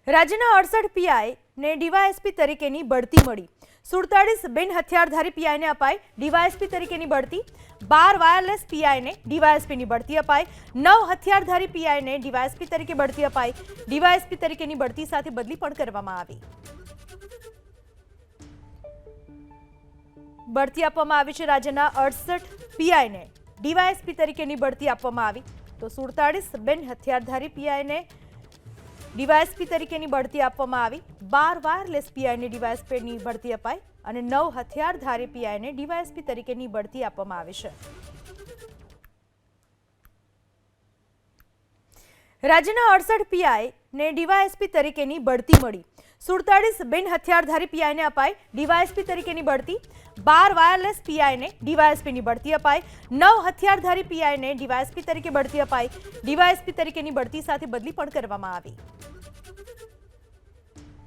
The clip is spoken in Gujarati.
રાજ્યના 68 પીઆઈ ને ડીવાયએસપી તરીકેની બઢતી મળી। 47 બિન હથિયારધારી પીઆઈ ને અપાઈ ડીવાયએસપી તરીકેની બઢતી। 12 વાયરલેસ પીઆઈ ને ડીવાયએસપી ની બઢતી અપાઈ। 9 હથિયારધારી પીઆઈ ને ડીવાયએસપી તરીકે બઢતી અપાઈ। ડીવાયએસપી તરીકેની બઢતી સાથે બદલી પણ કરવામાં આવી। બઢતી આપવામાં આવી છે। રાજ્યના 68 પીઆઈ ને ડીવાયએસપી તરીકેની બઢતી આપવામાં આવી તો 47 બિન હથિયારધારી પીઆઈ ને ડીવાયએસપી તરીકેની બઢતી આપવામાં આવી। 12 વાયરલેસ પીઆઈ ને ડીવાયએસપીની બઢતી અપાઈ અને 9 હથિયારધારી પીઆઈ ને ડીવાયએસપી તરીકેની બઢતી આપવામાં આવી છે। રાજ્યના 68 પીઆઈ ને ડીવાયએસપી તરીકેની બઢતી મળી। 47 બિન હથિયારધારી પીઆઈ ને અપાઈ ડીવાયએસપી તરીકેની બઢતી। 12 વાયરલેસ પીઆઈ ને ડીવાયએસપીની બઢતી અપાઈ। 9 હથિયારધારી પીઆઈ ને ડીવાયએસપી તરીકે બઢતી અપાઈ। ડીવાયએસપી તરીકેની બઢતી સાથે બદલી પણ કરવામાં આવી।